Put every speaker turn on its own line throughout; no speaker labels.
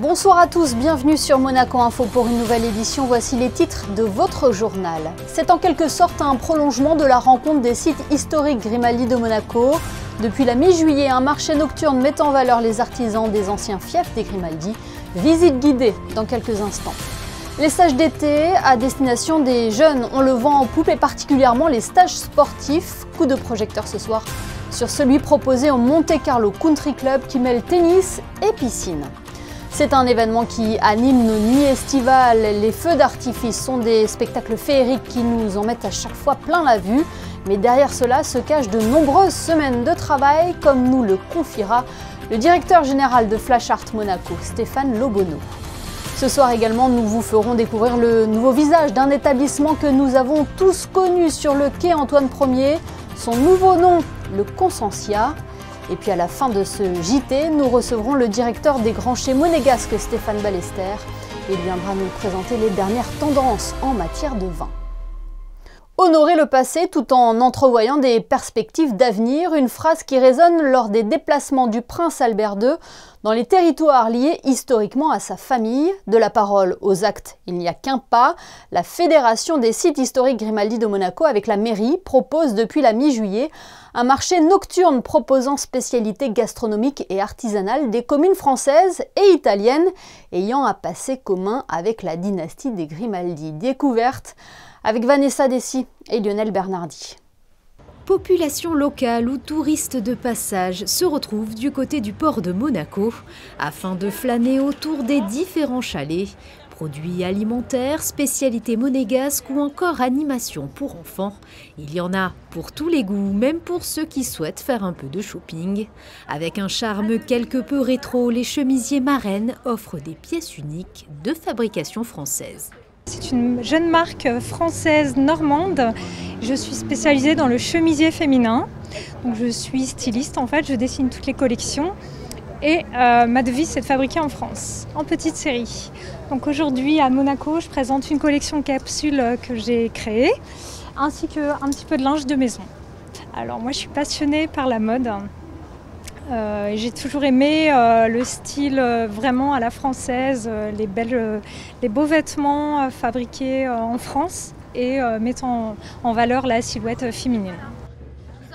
Bonsoir à tous, bienvenue sur Monaco Info pour une nouvelle édition. Voici les titres de votre journal. C'est en quelque sorte un prolongement de la rencontre des sites historiques Grimaldi de Monaco. Depuis la mi-juillet, un marché nocturne met en valeur les artisans des anciens fiefs des Grimaldi. Visite guidée dans quelques instants. Les stages d'été à destination des jeunes ont le vent en poupe et particulièrement les stages sportifs. Coup de projecteur ce soir sur celui proposé au Monte Carlo Country Club qui mêle tennis et piscine. C'est un événement qui anime nos nuits estivales. Les feux d'artifice sont des spectacles féeriques qui nous en mettent à chaque fois plein la vue. Mais derrière cela se cachent de nombreuses semaines de travail, comme nous le confiera le directeur général de Flash Art Monaco, Stéphane Lobonneau. Ce soir également, nous vous ferons découvrir le nouveau visage d'un établissement que nous avons tous connu sur le quai Antoine Ier, son nouveau nom, le Consensia. Et puis à la fin de ce JT, nous recevrons le directeur des Grands Chais monégasques, Stéphane Ballester. Il viendra nous présenter les dernières tendances en matière de vin. Honorer le passé tout en entrevoyant des perspectives d'avenir, une phrase qui résonne lors des déplacements du prince Albert II dans les territoires liés historiquement à sa famille. De la parole aux actes, il n'y a qu'un pas. La Fédération des sites historiques Grimaldi de Monaco avec la mairie propose depuis la mi-juillet un marché nocturne proposant spécialités gastronomiques et artisanales des communes françaises et italiennes ayant un passé commun avec la dynastie des Grimaldi. Découverte avec Vanessa Dessy et Lionel Bernardi.
Population locale ou touristes de passage se retrouvent du côté du port de Monaco afin de flâner autour des différents chalets. Produits alimentaires, spécialités monégasques ou encore animations pour enfants. Il y en a pour tous les goûts, même pour ceux qui souhaitent faire un peu de shopping. Avec un charme quelque peu rétro, les chemisiers Marraine offrent des pièces uniques de fabrication française.
C'est une jeune marque française normande. Je suis spécialisée dans le chemisier féminin. Donc je suis styliste en fait, je dessine toutes les collections. Et ma devise c'est de fabriquer en France, en petite série. Donc aujourd'hui à Monaco, je présente une collection capsule que j'ai créée, ainsi qu'un petit peu de linge de maison. Alors moi je suis passionnée par la mode. J'ai toujours aimé le style vraiment à la française, les beaux vêtements fabriqués en France et mettant en valeur la silhouette féminine.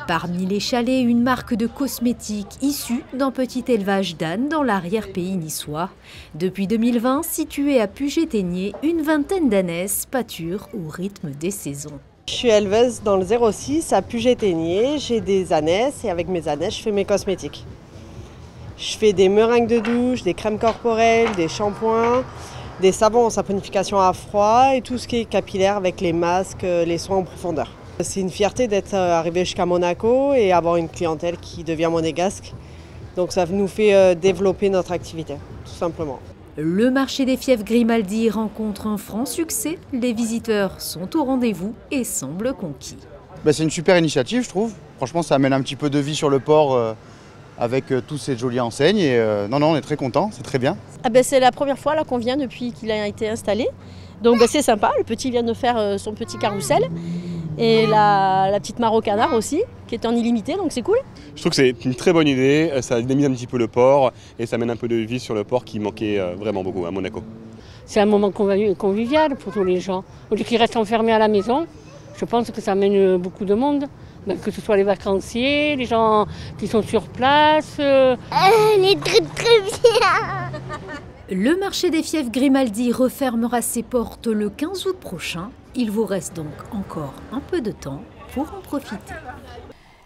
Parmi les chalets, une marque de cosmétiques issue d'un petit élevage d'ânes dans l'arrière-pays niçois. Depuis 2020, située à Puget-Théniers, une vingtaine d'ânesses pâturent au rythme des saisons.
Je suis éleveuse dans le 06 à Puget-Théniers, j'ai des ânesses et avec mes ânesses, je fais mes cosmétiques. Je fais des meringues de douche, des crèmes corporelles, des shampoings, des savons en saponification à froid et tout ce qui est capillaire avec les masques, les soins en profondeur. C'est une fierté d'être arrivé jusqu'à Monaco et avoir une clientèle qui devient monégasque. Donc ça nous fait développer notre activité, tout simplement.
Le marché des fiefs Grimaldi rencontre un franc succès. Les visiteurs sont au rendez-vous et semblent conquis.
C'est une super initiative, je trouve. Franchement, ça amène un petit peu de vie sur le port avec toutes ces jolies enseignes. Et non, on est très contents, c'est très bien.
C'est la première fois là qu'on vient depuis qu'il a été installé. Donc c'est sympa, le petit vient de faire son petit carrousel. Et la petite mare au canard aussi, qui est en illimité, donc c'est cool.
Je trouve que c'est une très bonne idée, ça démise un petit peu le port et ça amène un peu de vie sur le port qui manquait vraiment beaucoup à Monaco.
C'est un moment convivial pour tous les gens. Au lieu qu'ils restent enfermés à la maison, je pense que ça amène beaucoup de monde. Que ce soit les vacanciers, les gens qui sont sur place.
Elle est très bien.
Le marché des fiefs Grimaldi refermera ses portes le 15 août prochain. Il vous reste donc encore un peu de temps pour en profiter.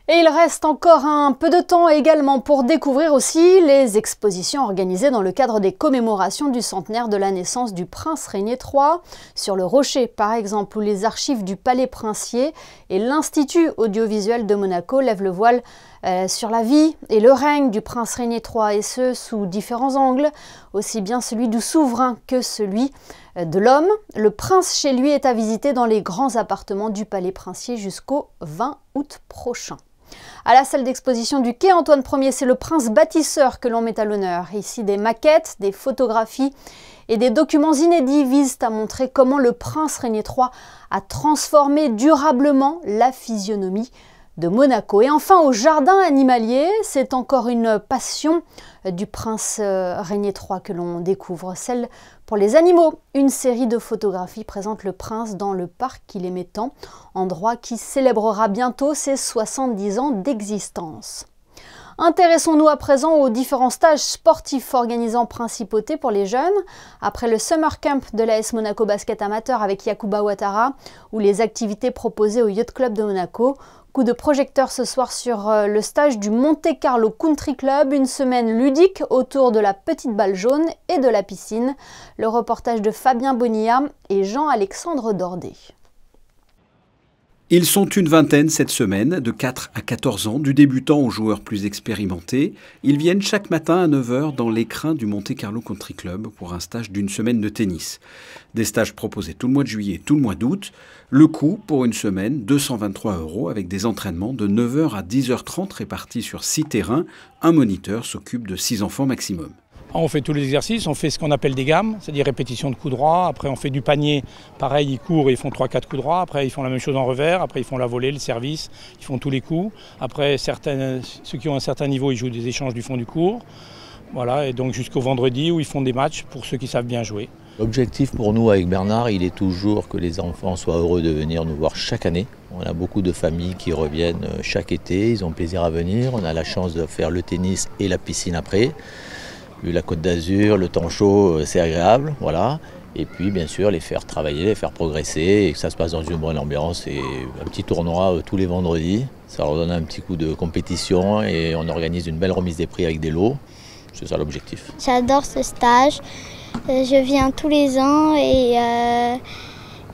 Et il reste encore un peu de temps également pour découvrir aussi les expositions organisées dans le cadre des commémorations du centenaire de la naissance du prince Régnier III. Sur le Rocher, par exemple, où les archives du Palais Princier et l'Institut audiovisuel de Monaco lèvent le voile sur la vie et le règne du prince Régnier III, et ce sous différents angles, aussi bien celui du souverain que celui de l'homme. Le prince chez lui est à visiter dans les grands appartements du Palais Princier jusqu'au 20 août prochain. À la salle d'exposition du quai Antoine Ier, c'est le prince bâtisseur que l'on met à l'honneur. Ici, des maquettes, des photographies et des documents inédits visent à montrer comment le prince Régnier III a transformé durablement la physionomie de Monaco. Et enfin, au jardin animalier, c'est encore une passion du prince Régnier III que l'on découvre. Celle pour les animaux. Une série de photographies présente le prince dans le parc qu'il aimait tant, endroit qui célébrera bientôt ses 70 ans d'existence. Intéressons-nous à présent aux différents stages sportifs organisés en principauté pour les jeunes. Après le Summer Camp de l'AS Monaco Basket Amateur avec Yacouba Ouattara ou les activités proposées au Yacht Club de Monaco, coup de projecteur ce soir sur le stage du Monte Carlo Country Club, une semaine ludique autour de la petite balle jaune et de la piscine. Le reportage de Fabien Bonilla et Jean-Alexandre Dordet.
Ils sont une vingtaine cette semaine, de 4 à 14 ans, du débutant aux joueurs plus expérimentés. Ils viennent chaque matin à 9h dans l'écrin du Monte Carlo Country Club pour un stage d'une semaine de tennis. Des stages proposés tout le mois de juillet et tout le mois d'août. Le coût pour une semaine, 223 € avec des entraînements de 9h à 10h30 répartis sur 6 terrains. Un moniteur s'occupe de 6 enfants maximum.
On fait tous les exercices, on fait ce qu'on appelle des gammes, c'est-à-dire répétition de coups droits. Après on fait du panier, pareil, ils courent et ils font 3-4 coups droits. Après ils font la même chose en revers, après ils font la volée, le service, ils font tous les coups. Après ceux qui ont un certain niveau, ils jouent des échanges du fond du cours. Voilà, et donc jusqu'au vendredi où ils font des matchs pour ceux qui savent bien jouer.
L'objectif pour nous avec Bernard, il est toujours que les enfants soient heureux de venir nous voir chaque année. On a beaucoup de familles qui reviennent chaque été, ils ont plaisir à venir. On a la chance de faire le tennis et la piscine après. La Côte d'Azur, le temps chaud, c'est agréable, voilà. Et puis bien sûr les faire travailler, les faire progresser et que ça se passe dans une bonne ambiance. Et un petit tournoi tous les vendredis, ça leur donne un petit coup de compétition et on organise une belle remise des prix avec des lots. C'est ça l'objectif.
J'adore ce stage, je viens tous les ans et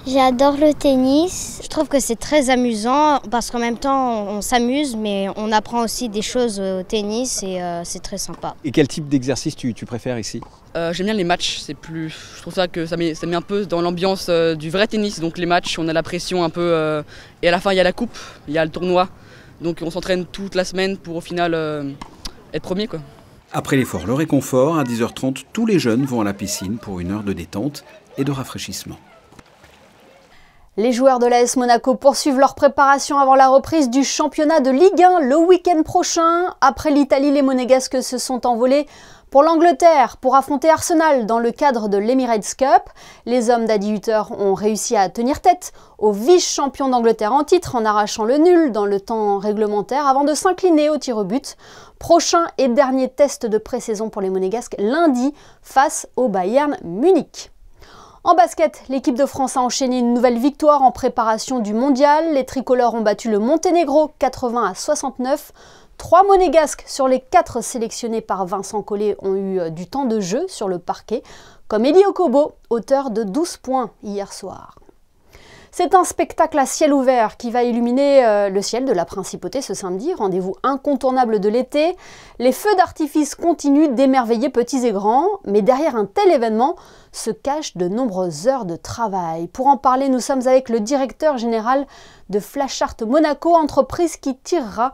j'adore le tennis.
Je trouve que c'est très amusant parce qu'en même temps on s'amuse mais on apprend aussi des choses au tennis et c'est très sympa.
Et quel type d'exercice tu préfères ici ?
J'aime bien les matchs, je trouve ça que ça met un peu dans l'ambiance du vrai tennis. Donc les matchs, on a la pression un peu et à la fin il y a la coupe, il y a le tournoi. Donc on s'entraîne toute la semaine pour au final être premier quoi.
Après l'effort, le réconfort, à 10h30, tous les jeunes vont à la piscine pour une heure de détente et de rafraîchissement.
Les joueurs de l'AS Monaco poursuivent leur préparation avant la reprise du championnat de Ligue 1 le week-end prochain. Après l'Italie, les Monégasques se sont envolés pour l'Angleterre pour affronter Arsenal dans le cadre de l'Emirates Cup. Les hommes d'Adi Hutter ont réussi à tenir tête au vice-champion d'Angleterre en titre en arrachant le nul dans le temps réglementaire avant de s'incliner au tir au but. Prochain et dernier test de pré-saison pour les Monégasques lundi face au Bayern Munich. En basket, l'équipe de France a enchaîné une nouvelle victoire en préparation du mondial. Les tricolores ont battu le Monténégro 80-69. 3 Monégasques sur les 4 sélectionnés par Vincent Collet ont eu du temps de jeu sur le parquet, comme Eli Okobo, auteur de 12 points hier soir. C'est un spectacle à ciel ouvert qui va illuminer le ciel de la Principauté ce samedi, rendez-vous incontournable de l'été. Les feux d'artifice continuent d'émerveiller petits et grands, mais derrière un tel événement se cachent de nombreuses heures de travail. Pour en parler, nous sommes avec le directeur général de Flash Art Monaco, entreprise qui tirera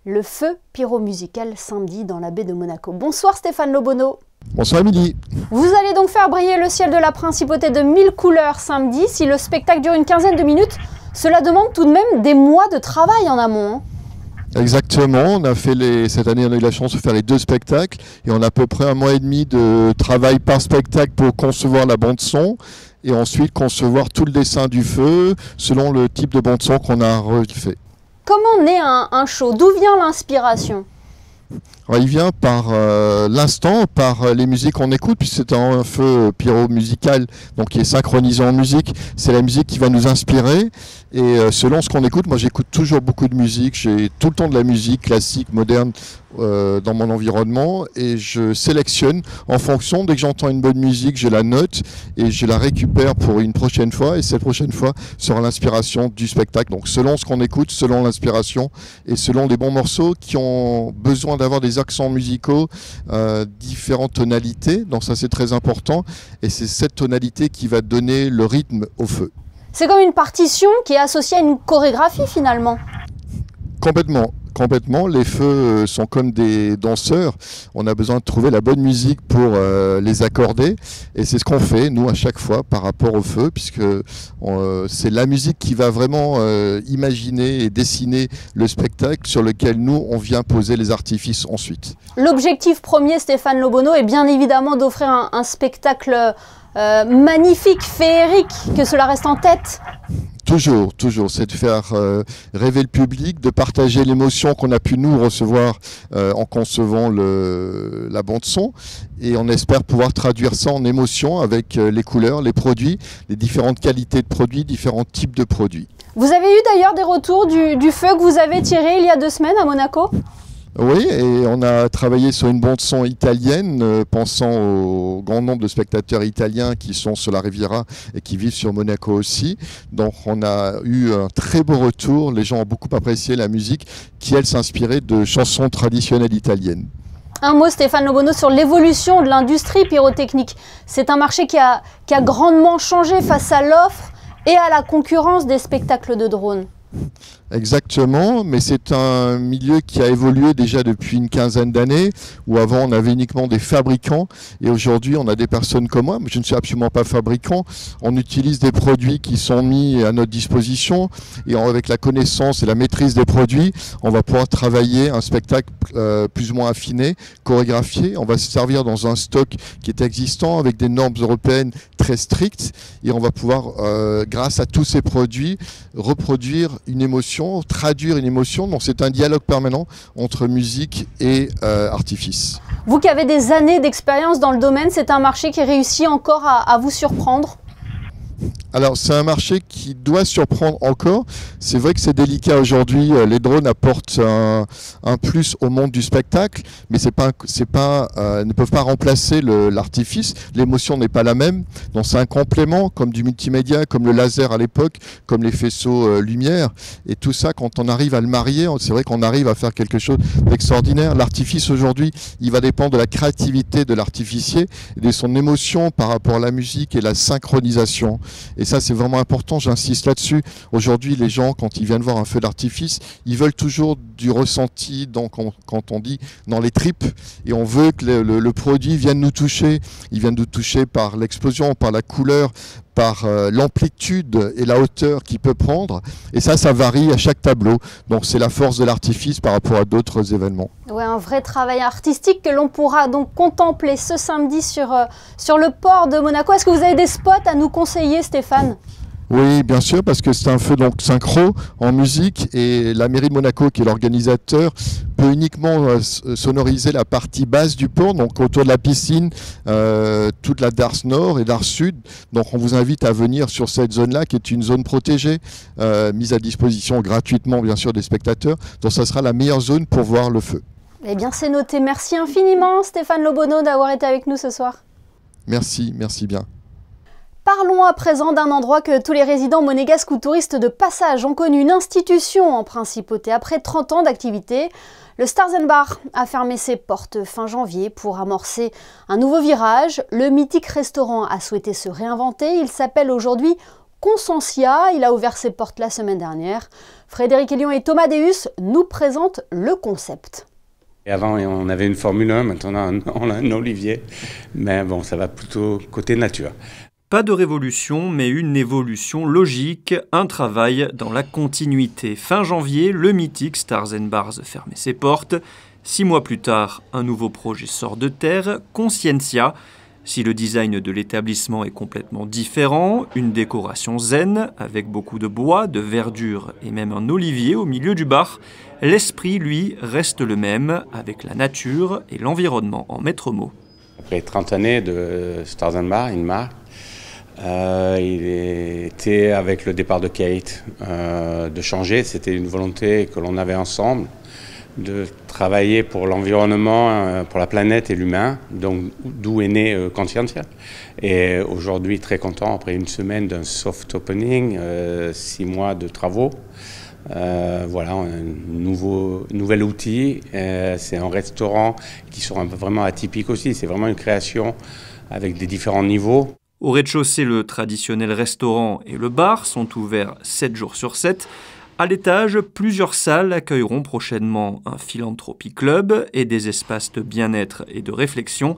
le feu pyromusical samedi dans la baie de Monaco. Bonsoir Stéphane Lobonneau.
Bonsoir Émilie.
Vous allez donc faire briller le ciel de la Principauté de 1000 couleurs samedi. Si le spectacle dure une quinzaine de minutes, cela demande tout de même des mois de travail en amont.
Exactement, cette année on a eu la chance de faire les 2 spectacles et on a à peu près 1 mois et demi de travail par spectacle pour concevoir la bande son et ensuite concevoir tout le dessin du feu selon le type de bande son qu'on a refait.
Comment naît un show? D'où vient l'inspiration?
Alors, il vient par l'instant, par les musiques qu'on écoute, puisque c'est un feu pyro-musical, donc qui est synchronisé en musique. C'est la musique qui va nous inspirer. Et selon ce qu'on écoute, moi j'écoute toujours beaucoup de musique. J'ai tout le temps de la musique classique, moderne dans mon environnement. Et je sélectionne en fonction, dès que j'entends une bonne musique, je la note et je la récupère pour une prochaine fois. Et cette prochaine fois sera l'inspiration du spectacle. Donc selon ce qu'on écoute, selon l'inspiration et selon les bons morceaux qui ont besoin d'avoir des accents musicaux, différentes tonalités, donc ça c'est très important et c'est cette tonalité qui va donner le rythme au feu.
C'est comme une partition qui est associée à une chorégraphie finalement.
Complètement. complètement. Les feux sont comme des danseurs. On a besoin de trouver la bonne musique pour les accorder. Et c'est ce qu'on fait, nous, à chaque fois, par rapport au feu, puisque c'est la musique qui va vraiment imaginer et dessiner le spectacle sur lequel nous, on vient poser les artifices ensuite. L'objectif
premier, Stéphane Lobono, est bien évidemment d'offrir un spectacle magnifique, féerique, que cela reste en tête.
Toujours, c'est de faire rêver le public, de partager l'émotion qu'on a pu nous recevoir en concevant la bande son, et on espère pouvoir traduire ça en émotion avec les couleurs, les produits, les différentes qualités de produits, différents types de produits.
Vous avez eu d'ailleurs des retours du feu que vous avez tiré il y a 2 semaines à Monaco ?
Oui, et on a travaillé sur une bande son italienne, pensant au grand nombre de spectateurs italiens qui sont sur la Riviera et qui vivent sur Monaco aussi. Donc on a eu un très beau retour, les gens ont beaucoup apprécié la musique qui, elle, s'inspirait de chansons traditionnelles italiennes.
Un mot, Stéphane Lobono, sur l'évolution de l'industrie pyrotechnique. C'est un marché qui a grandement changé face à l'offre et à la concurrence des spectacles de drones.
Exactement, mais c'est un milieu qui a évolué déjà depuis une quinzaine d'années, où avant on avait uniquement des fabricants, et aujourd'hui on a des personnes comme moi. Je ne suis absolument pas fabricant, on utilise des produits qui sont mis à notre disposition, et avec la connaissance et la maîtrise des produits, on va pouvoir travailler un spectacle plus ou moins affiné, chorégraphié. On va se servir dans un stock qui est existant, avec des normes européennes très strictes, et on va pouvoir, grâce à tous ces produits, reproduire une émotion, traduire une émotion. Donc c'est un dialogue permanent entre musique et artifice.
Vous qui avez des années d'expérience dans le domaine, c'est un marché qui réussit encore à vous surprendre ?
Alors c'est un marché qui doit surprendre encore. C'est vrai que c'est délicat aujourd'hui. Les drones apportent un plus au monde du spectacle, mais ne peuvent pas remplacer l'artifice. L'émotion n'est pas la même. Donc c'est un complément, comme du multimédia, comme le laser à l'époque, comme les faisceaux lumière. Et tout ça, quand on arrive à le marier, c'est vrai qu'on arrive à faire quelque chose d'extraordinaire. L'artifice aujourd'hui, il va dépendre de la créativité de l'artificier et de son émotion par rapport à la musique et la synchronisation. Et ça, c'est vraiment important, j'insiste là-dessus. Aujourd'hui, les gens, quand ils viennent voir un feu d'artifice, ils veulent toujours du ressenti, quand on dit dans les tripes, et on veut que le produit vienne nous toucher. Il vient nous toucher par l'explosion, par la couleur, par l'amplitude et la hauteur qu'il peut prendre. Et ça varie à chaque tableau. Donc c'est la force de l'artifice par rapport à d'autres événements.
Ouais, un vrai travail artistique que l'on pourra donc contempler ce samedi sur le port de Monaco. Est-ce que vous avez des spots à nous conseiller, Stéphane ?
Oui, bien sûr, parce que c'est un feu donc synchro en musique, et la mairie de Monaco, qui est l'organisateur, peut uniquement sonoriser la partie basse du port, donc autour de la piscine, toute la darse nord et darse sud. Donc on vous invite à venir sur cette zone-là, qui est une zone protégée, mise à disposition gratuitement, bien sûr, des spectateurs. Donc ça sera la meilleure zone pour voir le feu.
Eh bien, c'est noté. Merci infiniment, Stéphane Lobono, d'avoir été avec nous ce soir.
Merci bien.
Parlons à présent d'un endroit que tous les résidents monégasques ou touristes de passage ont connu, une institution en principauté. Après 30 ans d'activité, le Stars & Bar a fermé ses portes fin janvier pour amorcer un nouveau virage. Le mythique restaurant a souhaité se réinventer. Il s'appelle aujourd'hui Consensia. Il a ouvert ses portes la semaine dernière. Frédéric Elion et Thomas Deus nous présentent le concept.
Et avant, on avait une Formule 1, maintenant on a un Olivier. Mais bon, ça va plutôt côté nature.
Pas de révolution, mais une évolution logique, un travail dans la continuité. Fin janvier, le mythique Stars & Bars fermait ses portes. 6 mois plus tard, un nouveau projet sort de terre, Consensia. Si le design de l'établissement est complètement différent, une décoration zen, avec beaucoup de bois, de verdure et même un olivier au milieu du bar, l'esprit, lui, reste le même, avec la nature et l'environnement en maître mot.
Après 30 années de Stars & Bars, une marque, il était avec le départ de Kate de changer. C'était une volonté que l'on avait ensemble de travailler pour l'environnement, pour la planète et l'humain, donc d'où est né Consensia. Et aujourd'hui, très content, après une semaine d'un soft opening, 6 mois de travaux, voilà, un nouvel outil. C'est un restaurant qui sera vraiment atypique aussi. C'est vraiment une création avec des différents niveaux.
Au rez-de-chaussée, le traditionnel restaurant et le bar sont ouverts 7 jours sur 7. À l'étage, plusieurs salles accueilleront prochainement un philanthropie club et des espaces de bien-être et de réflexion.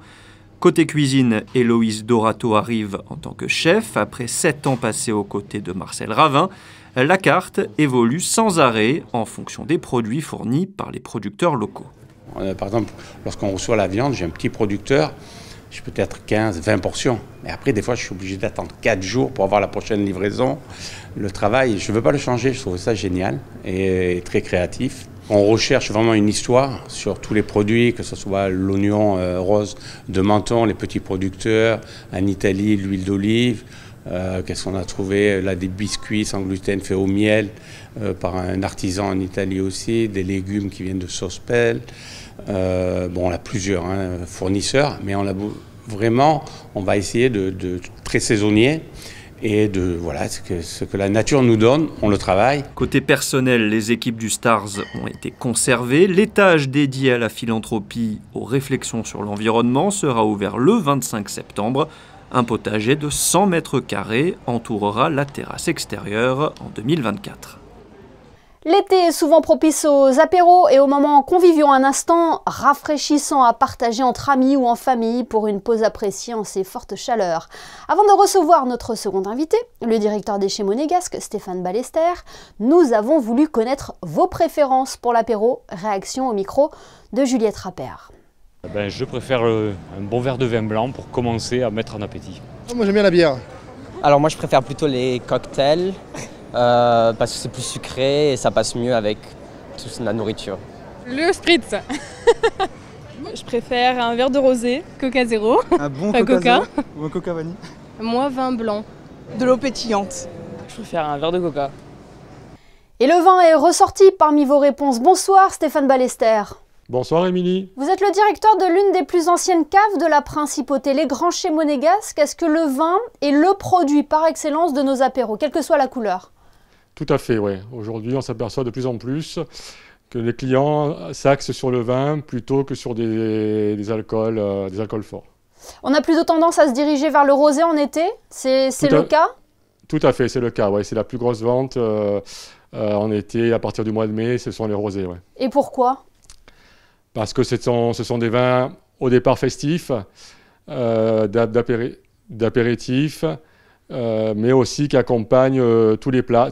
Côté cuisine, Héloïse Dorato arrive en tant que chef après 7 ans passés aux côtés de Marcel Ravin. La carte évolue sans arrêt en fonction des produits fournis par les producteurs locaux.
Par exemple, lorsqu'on reçoit la viande, j'ai un petit producteur, j'ai peut-être 15-20 portions. Mais après, des fois, je suis obligé d'attendre 4 jours pour avoir la prochaine livraison. Le travail, je ne veux pas le changer, je trouve ça génial et très créatif. On recherche vraiment une histoire sur tous les produits, que ce soit l'oignon rose de Menton, les petits producteurs, en Italie, l'huile d'olive. Qu'est-ce qu'on a trouvé là, des biscuits sans gluten faits au miel par un artisan en Italie aussi, des légumes qui viennent de Sospel. Bon, on a plusieurs fournisseurs, mais on a vraiment, on va essayer de très saisonnier et de voilà ce que la nature nous donne, on le travaille.
Côté personnel, les équipes du Stars ont été conservées. L'étage dédié à la philanthropie, aux réflexions sur l'environnement, sera ouvert le 25 septembre. Un potager de 100 mètres carrés entourera la terrasse extérieure en 2024.
L'été est souvent propice aux apéros et aux moments conviviaux, un instant rafraîchissant à partager entre amis ou en famille pour une pause appréciée en ces fortes chaleurs. Avant de recevoir notre second invité, le directeur des Chais Monégasques, Stéphane Ballester, nous avons voulu connaître vos préférences pour l'apéro. Réaction au micro de Juliette Rappert.
Je préfère un bon verre de vin blanc pour commencer à mettre en appétit.
Moi j'aime bien la bière.
Alors moi je préfère plutôt les cocktails parce que c'est plus sucré et ça passe mieux avec toute la nourriture.
Le spritz. Je préfère un verre de rosé, Coca Zéro.
Un bon Coca ou un Coca vanille.
Moi vin blanc.
De l'eau pétillante.
Je préfère un verre de Coca.
Et le vin est ressorti parmi vos réponses. Bonsoir Stéphane Ballester.
Bonsoir Émilie.
Vous êtes le directeur de l'une des plus anciennes caves de la Principauté, les Grands Chais Monégasques. Est-ce que le vin est le produit par excellence de nos apéros, quelle que soit la couleur?
Tout à fait, oui. Aujourd'hui, on s'aperçoit de plus en plus que les clients s'axent sur le vin plutôt que sur des alcools forts.
On a plutôt tendance à se diriger vers le rosé en été, c'est le cas?
Tout à fait, c'est le cas, ouais. C'est la plus grosse vente en été, à partir du mois de mai, ce sont les rosés. Ouais.
Et pourquoi? Parce que
ce sont des vins au départ festifs, d'apéritifs, mais aussi qui accompagnent tous les plats.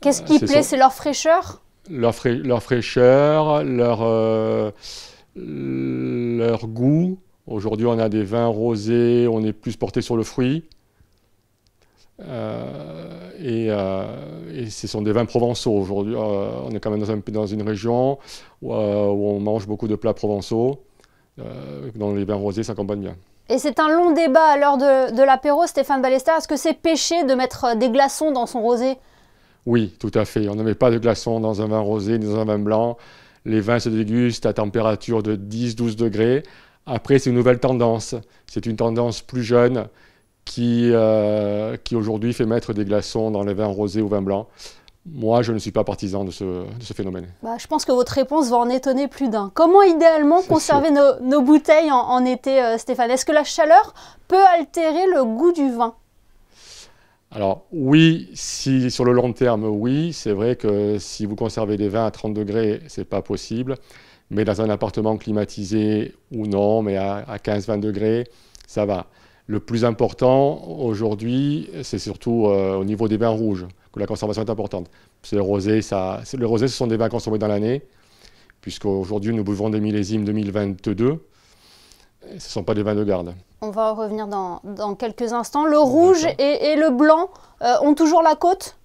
Qu'est-ce qui plaît? C'est leur fraîcheur?
Leur fraîcheur, leur goût. Aujourd'hui, on a des vins rosés, on est plus porté sur le fruit. Et ce sont des vins provençaux aujourd'hui. On est quand même dans une région où on mange beaucoup de plats provençaux. Dans les vins rosés, ça accompagne bien.
Et c'est un long débat à l'heure de l'apéro, Stéphane Ballester. Est-ce que c'est péché de mettre des glaçons dans son rosé?
Oui, tout à fait. On ne met pas de glaçons dans un vin rosé ni dans un vin blanc. Les vins se dégustent à température de 10-12 degrés. Après, c'est une nouvelle tendance. C'est une tendance plus jeune qui aujourd'hui fait mettre des glaçons dans les vins rosés ou vins blancs. Moi, je ne suis pas partisan de ce phénomène.
Je pense que votre réponse va en étonner plus d'un. Comment idéalement conserver nos bouteilles en été, Stéphane? Est-ce que la chaleur peut altérer le goût du vin?
Alors oui, si sur le long terme, oui. C'est vrai que si vous conservez des vins à 30 degrés, ce n'est pas possible. Mais dans un appartement climatisé ou non, mais à 15-20 degrés, ça va. Le plus important aujourd'hui, c'est surtout au niveau des vins rouges que la conservation est importante. Les rosés, ce sont des vins consommés dans l'année, puisqu'aujourd'hui nous buvons des millésimes 2022. Ce ne sont pas des vins de garde.
On va en revenir dans quelques instants. Le rouge et le blanc ont toujours la cote?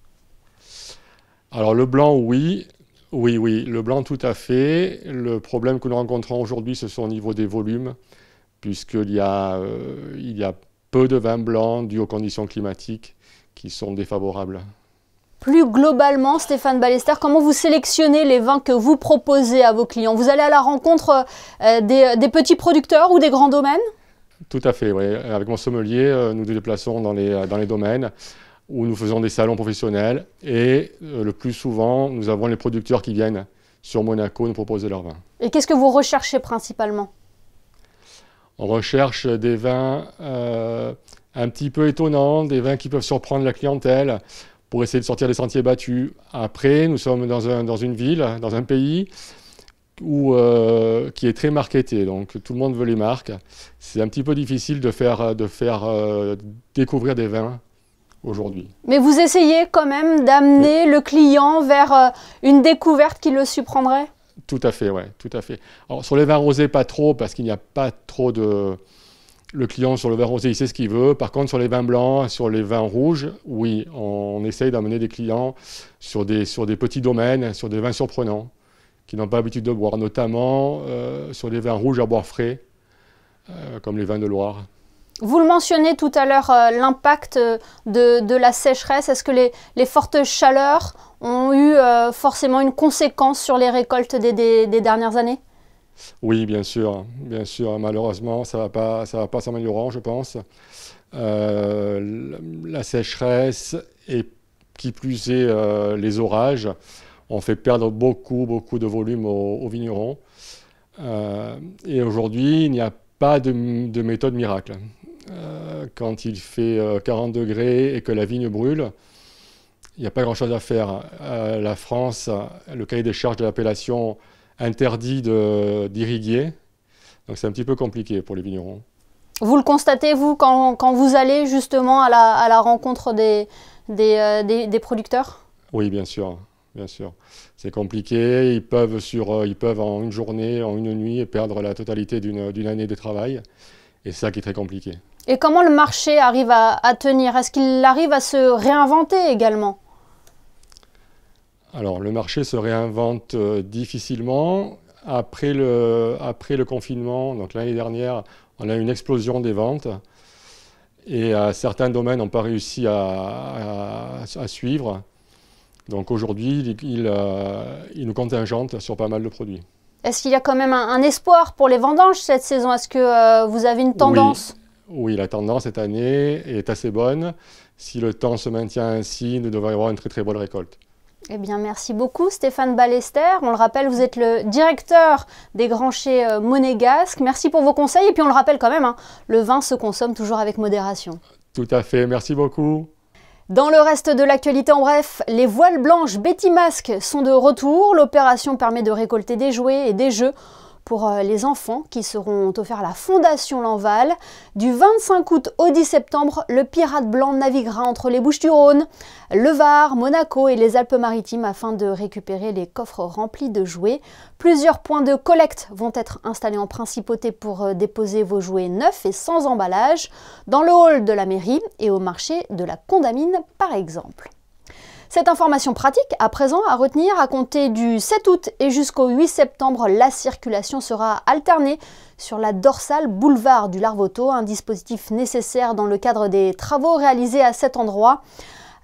Alors le blanc, oui. Oui, le blanc tout à fait. Le problème que nous rencontrons aujourd'hui, ce sont au niveau des volumes, puisqu'il y a peu de vins blancs dus aux conditions climatiques qui sont défavorables.
Plus globalement, Stéphane Ballester, comment vous sélectionnez les vins que vous proposez à vos clients? Vous allez à la rencontre des petits producteurs ou des grands domaines?
Tout à fait, oui. Avec mon sommelier, nous nous déplaçons dans les domaines où nous faisons des salons professionnels et le plus souvent, nous avons les producteurs qui viennent sur Monaco nous proposer leurs vins.
Et qu'est-ce que vous recherchez principalement?
On recherche des vins un petit peu étonnants, des vins qui peuvent surprendre la clientèle pour essayer de sortir des sentiers battus. Après, nous sommes dans une ville, dans un pays qui est très marketé, donc tout le monde veut les marques. C'est un petit peu difficile de faire découvrir des vins aujourd'hui.
Mais vous essayez quand même d'amener le client vers une découverte qui le surprendrait?
Tout à fait, ouais, tout à fait. Alors sur les vins rosés, pas trop, parce qu'il n'y a pas trop de... Le client sur le vin rosé, il sait ce qu'il veut. Par contre, sur les vins blancs, sur les vins rouges, oui, on essaye d'amener des clients sur des petits domaines, sur des vins surprenants, qui n'ont pas l'habitude de boire, notamment sur des vins rouges à boire frais, comme les vins de Loire.
Vous le mentionnez tout à l'heure, l'impact de la sécheresse. Est-ce que les fortes chaleurs ont eu forcément une conséquence sur les récoltes des dernières années?
Oui, bien sûr. Malheureusement, ça va pas s'améliorant, je pense. La sécheresse et qui plus est les orages ont fait perdre beaucoup de volume aux vignerons. Et aujourd'hui, il n'y a pas de méthode miracle. Quand il fait 40 degrés et que la vigne brûle, il n'y a pas grand-chose à faire. La France, le cahier des charges de l'appellation interdit d'irriguer, donc c'est un petit peu compliqué pour les vignerons.
Vous le constatez, vous, quand vous allez justement à la rencontre des producteurs?
Oui, bien sûr. C'est compliqué, ils peuvent en une journée, en une nuit, perdre la totalité d'une année de travail, et c'est ça qui est très compliqué.
Et comment le marché arrive à tenir? Est-ce qu'il arrive à se réinventer également?
Alors, le marché se réinvente difficilement. Après le confinement, donc l'année dernière, on a eu une explosion des ventes. Et certains domaines n'ont pas réussi à suivre. Donc aujourd'hui, ils nous contingentent sur pas mal de produits.
Est-ce qu'il y a quand même un espoir pour les vendanges cette saison? Est-ce que vous avez une tendance?
Oui, la tendance cette année est assez bonne. Si le temps se maintient ainsi, nous devrions avoir une très très bonne récolte.
Eh bien, merci beaucoup Stéphane Ballester. On le rappelle, vous êtes le directeur des Grands Chais monégasques. Merci pour vos conseils. Et puis on le rappelle quand même, le vin se consomme toujours avec modération.
Tout à fait, merci beaucoup.
Dans le reste de l'actualité en bref, les voiles blanches Betty Masque sont de retour. L'opération permet de récolter des jouets et des jeux pour les enfants qui seront offerts à la Fondation Lanval. Du 25 août au 10 septembre, le Pirate Blanc naviguera entre les Bouches-du-Rhône, le Var, Monaco et les Alpes-Maritimes afin de récupérer les coffres remplis de jouets. Plusieurs points de collecte vont être installés en principauté pour déposer vos jouets neufs et sans emballage, dans le hall de la mairie et au marché de la Condamine par exemple. Cette information pratique, à présent, à retenir, à compter du 7 août et jusqu'au 8 septembre, la circulation sera alternée sur la dorsale boulevard du Larvoto, un dispositif nécessaire dans le cadre des travaux réalisés à cet endroit,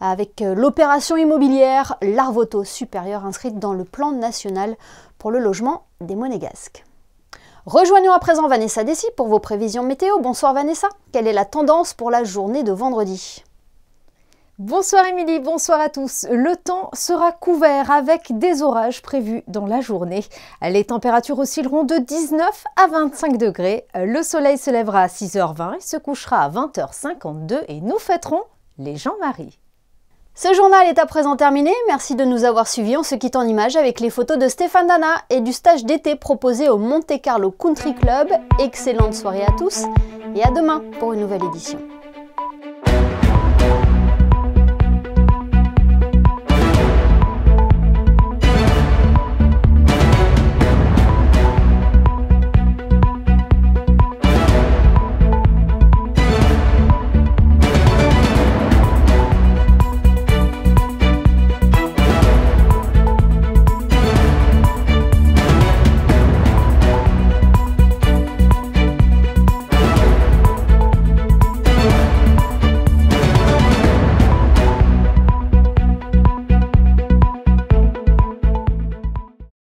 avec l'opération immobilière Larvoto supérieure inscrite dans le plan national pour le logement des Monégasques. Rejoignons à présent Vanessa Dessy pour vos prévisions météo. Bonsoir Vanessa, quelle est la tendance pour la journée de vendredi ?
Bonsoir Émilie, bonsoir à tous. Le temps sera couvert avec des orages prévus dans la journée. Les températures oscilleront de 19 à 25 degrés. Le soleil se lèvera à 6h20 et se couchera à 20h52 et nous fêterons les Jean-Marie.
Ce journal est à présent terminé. Merci de nous avoir suivis. On se quitte en images avec les photos de Stéphane Dana et du stage d'été proposé au Monte Carlo Country Club. Excellente soirée à tous et à demain pour une nouvelle édition.